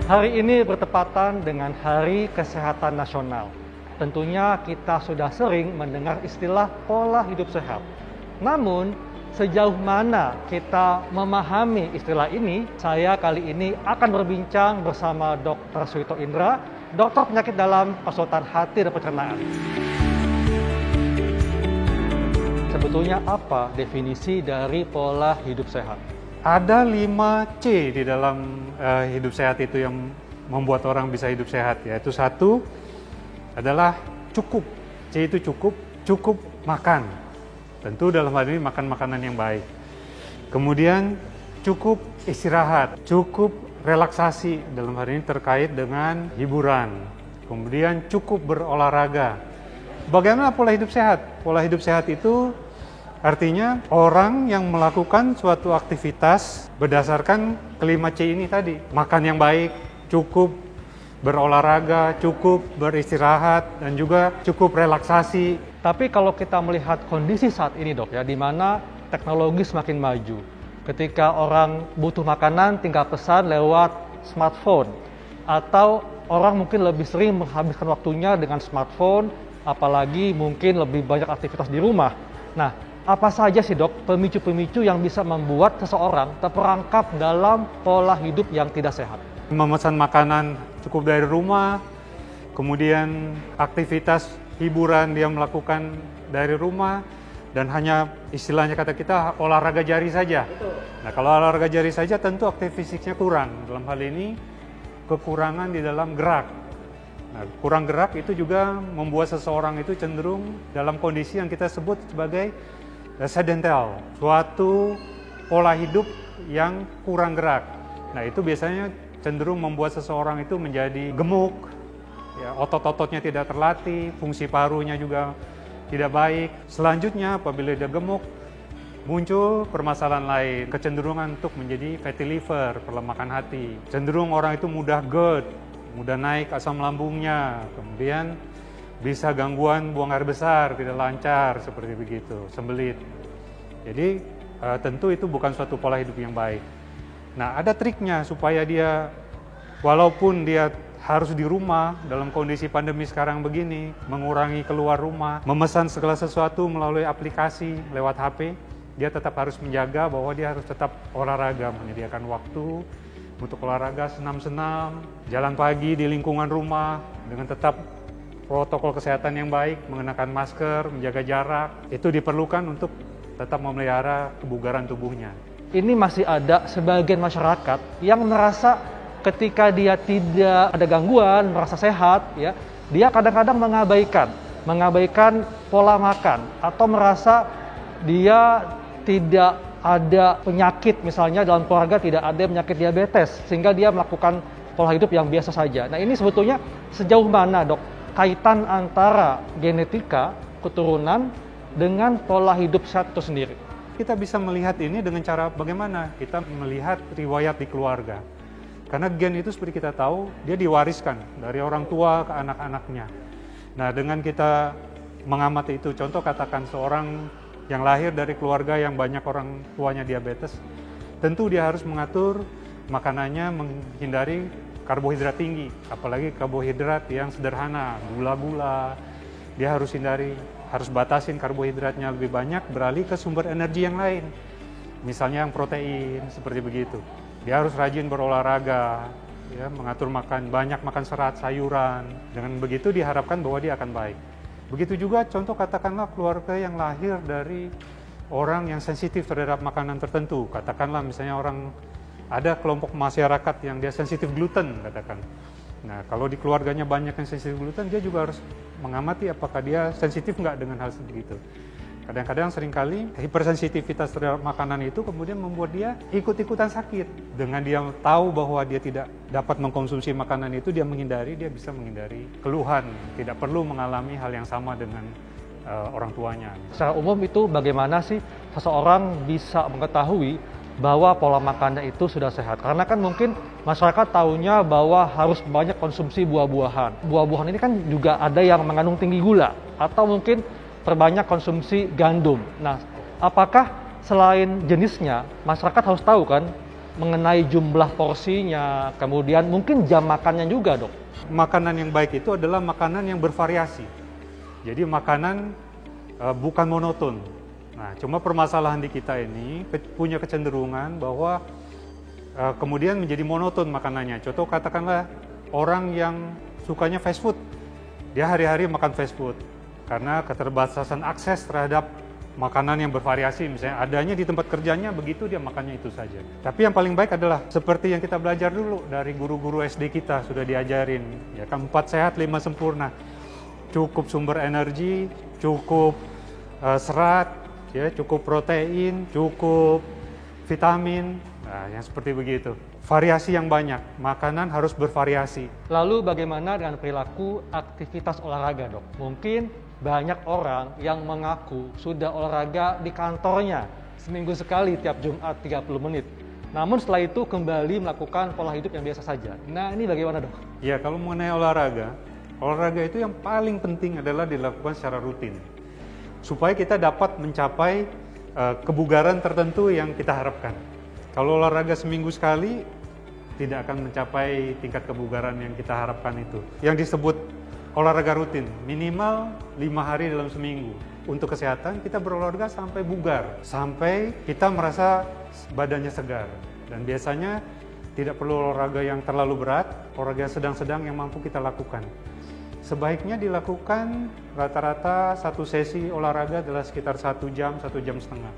Hari ini bertepatan dengan Hari Kesehatan Nasional. Tentunya kita sudah sering mendengar istilah pola hidup sehat. Namun, sejauh mana kita memahami istilah ini, saya kali ini akan berbincang bersama Dr. Suito Indra, dokter penyakit dalam konsultan hati dan pencernaan. Sebetulnya apa definisi dari pola hidup sehat? Ada 5C di dalam hidup sehat itu yang membuat orang bisa hidup sehat, yaitu satu adalah cukup. C itu cukup makan. Tentu dalam hal ini makan makanan yang baik. Kemudian cukup istirahat, cukup relaksasi, dalam hal ini terkait dengan hiburan. Kemudian cukup berolahraga. Bagaimana pola hidup sehat? Pola hidup sehat itu artinya orang yang melakukan suatu aktivitas berdasarkan kelima C ini tadi. Makan yang baik, cukup berolahraga, cukup beristirahat, dan juga cukup relaksasi. Tapi kalau kita melihat kondisi saat ini dok ya, di mana teknologi semakin maju. Ketika orang butuh makanan tinggal pesan lewat smartphone. Atau orang mungkin lebih sering menghabiskan waktunya dengan smartphone, apalagi mungkin lebih banyak aktivitas di rumah. Nah, apa saja sih dok pemicu-pemicu yang bisa membuat seseorang terperangkap dalam pola hidup yang tidak sehat? Memesan makanan cukup dari rumah, kemudian aktivitas hiburan dia melakukan dari rumah, dan hanya istilahnya kata kita olahraga jari saja. Betul. Nah, kalau olahraga jari saja tentu aktivitas fisiknya kurang. Dalam hal ini kekurangan di dalam gerak. Nah, kurang gerak itu juga membuat seseorang itu cenderung dalam kondisi yang kita sebut sebagai sedental, suatu pola hidup yang kurang gerak. Nah, itu biasanya cenderung membuat seseorang itu menjadi gemuk, ya, otot-ototnya tidak terlatih, fungsi parunya juga tidak baik. Selanjutnya, apabila dia gemuk, muncul permasalahan lain, kecenderungan untuk menjadi fatty liver, perlemakan hati. Cenderung orang itu mudah GERD, mudah naik asam lambungnya, kemudian bisa gangguan buang air besar, tidak lancar, seperti begitu, sembelit. Jadi tentu itu bukan suatu pola hidup yang baik. Nah, ada triknya supaya dia, walaupun dia harus di rumah dalam kondisi pandemi sekarang begini, mengurangi keluar rumah, memesan segala sesuatu melalui aplikasi lewat HP, dia tetap harus menjaga bahwa dia harus tetap olahraga, menyediakan waktu untuk olahraga, senam-senam, jalan pagi di lingkungan rumah dengan tetap protokol kesehatan yang baik, mengenakan masker, menjaga jarak, itu diperlukan untuk tetap memelihara kebugaran tubuhnya. Ini masih ada sebagian masyarakat yang merasa ketika dia tidak ada gangguan, merasa sehat, ya, dia kadang-kadang mengabaikan pola makan atau merasa dia tidak ada penyakit, misalnya dalam keluarga tidak ada penyakit diabetes, sehingga dia melakukan pola hidup yang biasa saja. Nah, ini sebetulnya sejauh mana dok kaitan antara genetika, keturunan, dengan pola hidup sehat itu sendiri? Kita bisa melihat ini dengan cara bagaimana kita melihat riwayat di keluarga. Karena gen itu seperti kita tahu, dia diwariskan dari orang tua ke anak-anaknya. Nah, dengan kita mengamati itu, contoh katakan seorang yang lahir dari keluarga yang banyak orang tuanya diabetes, tentu dia harus mengatur makanannya, menghindari karbohidrat tinggi, apalagi karbohidrat yang sederhana, gula-gula, dia harus hindari, harus batasin karbohidratnya lebih banyak, beralih ke sumber energi yang lain, misalnya yang protein, seperti begitu. Dia harus rajin berolahraga, ya, mengatur makan, banyak makan serat, sayuran, dengan begitu diharapkan bahwa dia akan baik. Begitu juga contoh katakanlah keluarga yang lahir dari orang yang sensitif terhadap makanan tertentu, katakanlah misalnya orang ada kelompok masyarakat yang dia sensitif gluten, katakan. Nah, kalau di keluarganya banyak yang sensitif gluten, dia juga harus mengamati apakah dia sensitif nggak dengan hal seperti itu. Kadang-kadang seringkali hipersensitivitas terhadap makanan itu kemudian membuat dia ikut-ikutan sakit. Dengan dia tahu bahwa dia tidak dapat mengkonsumsi makanan itu, dia menghindari, dia bisa menghindari keluhan. Tidak perlu mengalami hal yang sama dengan orang tuanya. Secara umum itu bagaimana sih seseorang bisa mengetahui bahwa pola makannya itu sudah sehat? Karena kan mungkin masyarakat tahunya bahwa harus banyak konsumsi buah-buahan. Buah-buahan ini kan juga ada yang mengandung tinggi gula, atau mungkin perbanyak konsumsi gandum. Nah, apakah selain jenisnya, masyarakat harus tahu kan mengenai jumlah porsinya, kemudian mungkin jam makannya juga, Dok. Makanan yang baik itu adalah makanan yang bervariasi. Jadi makanan bukan monoton. Nah, cuma permasalahan di kita ini punya kecenderungan bahwa kemudian menjadi monoton makanannya. Contoh katakanlah orang yang sukanya fast food, dia hari-hari makan fast food karena keterbatasan akses terhadap makanan yang bervariasi, misalnya adanya di tempat kerjanya, begitu dia makannya itu saja. Tapi yang paling baik adalah seperti yang kita belajar dulu dari guru-guru SD kita sudah diajarin, ya kan, 4 sehat 5 sempurna. Cukup sumber energi, cukup serat, ya, cukup protein, cukup vitamin, nah yang seperti begitu. Variasi yang banyak, makanan harus bervariasi. Lalu bagaimana dengan perilaku aktivitas olahraga, Dok? Mungkin banyak orang yang mengaku sudah olahraga di kantornya seminggu sekali tiap Jumat 30 menit. Namun setelah itu kembali melakukan pola hidup yang biasa saja. Nah, ini bagaimana, Dok? Ya, kalau mengenai olahraga itu yang paling penting adalah dilakukan secara rutin. Supaya kita dapat mencapai kebugaran tertentu yang kita harapkan. Kalau olahraga seminggu sekali, tidak akan mencapai tingkat kebugaran yang kita harapkan itu. Yang disebut olahraga rutin, minimal 5 hari dalam seminggu. Untuk kesehatan, kita berolahraga sampai bugar, sampai kita merasa badannya segar. Dan biasanya tidak perlu olahraga yang terlalu berat, olahraga sedang-sedang yang mampu kita lakukan. Sebaiknya dilakukan rata-rata satu sesi olahraga adalah sekitar 1 jam, 1 jam setengah.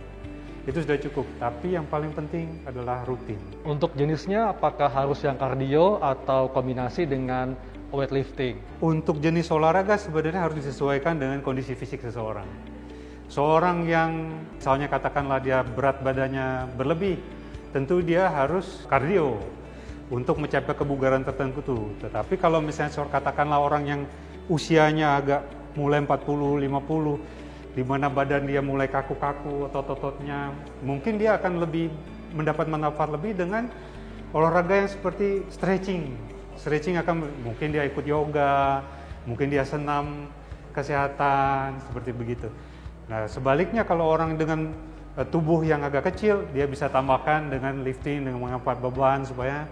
Itu sudah cukup, tapi yang paling penting adalah rutin. Untuk jenisnya, apakah harus yang kardio atau kombinasi dengan weightlifting? Untuk jenis olahraga sebenarnya harus disesuaikan dengan kondisi fisik seseorang. Seorang yang misalnya katakanlah dia berat badannya berlebih, tentu dia harus kardio untuk mencapai kebugaran tertentu. Tetapi kalau misalnya katakanlah orang yang usianya agak mulai 40, 50, di mana badan dia mulai kaku-kaku, otot-ototnya, mungkin dia akan lebih mendapat manfaat lebih dengan olahraga yang seperti stretching. Stretching akan mungkin dia ikut yoga, mungkin dia senam kesehatan, seperti begitu. Nah, sebaliknya kalau orang dengan tubuh yang agak kecil, dia bisa tambahkan dengan lifting, dengan mengangkat beban supaya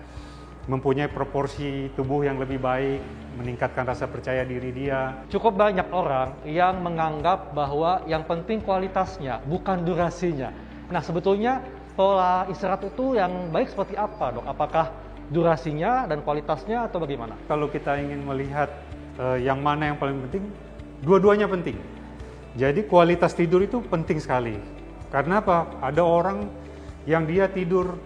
mempunyai proporsi tubuh yang lebih baik, meningkatkan rasa percaya diri dia. Cukup banyak orang yang menganggap bahwa yang penting kualitasnya, bukan durasinya. Nah, sebetulnya pola istirahat itu yang baik seperti apa, Dok? Apakah durasinya dan kualitasnya atau bagaimana? Kalau kita ingin melihat yang mana yang paling penting, dua-duanya penting. Jadi kualitas tidur itu penting sekali. Karena apa? Ada orang yang dia tidur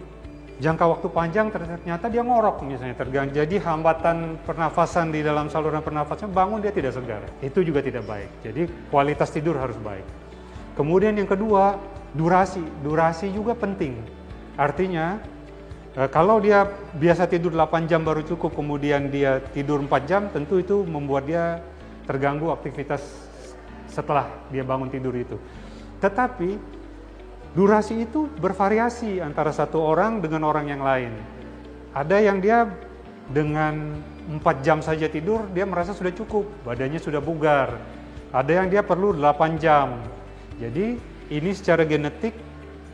jangka waktu panjang, ternyata dia ngorok misalnya, terganggu. Jadi hambatan pernafasan di dalam saluran pernafasan, bangun dia tidak segar. Itu juga tidak baik. Jadi kualitas tidur harus baik. Kemudian yang kedua, durasi. Durasi juga penting. Artinya, kalau dia biasa tidur 8 jam baru cukup, kemudian dia tidur 4 jam, tentu itu membuat dia terganggu aktivitas setelah dia bangun tidur itu. Tetapi durasi itu bervariasi antara satu orang dengan orang yang lain. Ada yang dia dengan 4 jam saja tidur, dia merasa sudah cukup, badannya sudah bugar. Ada yang dia perlu 8 jam. Jadi ini secara genetik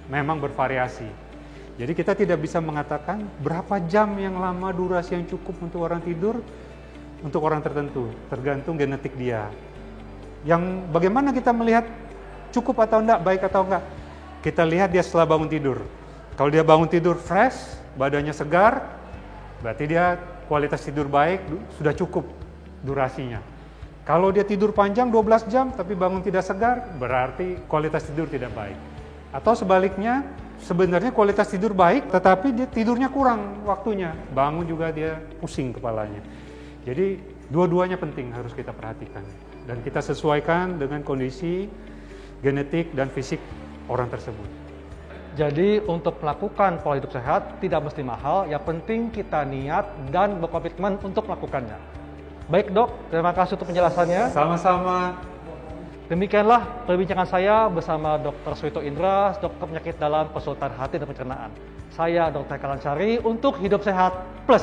memang bervariasi. Jadi kita tidak bisa mengatakan berapa jam yang lama durasi yang cukup untuk orang tidur, untuk orang tertentu, tergantung genetik dia. Yang bagaimana kita melihat cukup atau enggak, baik atau enggak? Kita lihat dia setelah bangun tidur. Kalau dia bangun tidur fresh, badannya segar, berarti dia kualitas tidur baik, sudah cukup durasinya. Kalau dia tidur panjang 12 jam tapi bangun tidak segar, berarti kualitas tidur tidak baik. Atau sebaliknya, sebenarnya kualitas tidur baik tetapi dia tidurnya kurang waktunya. Bangun juga dia pusing kepalanya. Jadi dua-duanya penting, harus kita perhatikan. Dan kita sesuaikan dengan kondisi genetik dan fisik orang tersebut. Jadi untuk melakukan pola hidup sehat tidak mesti mahal, yang penting kita niat dan berkomitmen untuk melakukannya. Baik, Dok, terima kasih untuk penjelasannya. Sama-sama. Demikianlah perbincangan saya bersama Dr. Suito Indra, dokter penyakit dalam konsultan hati dan pencernaan. Saya Dr. Kalansari untuk Hidup Sehat Plus.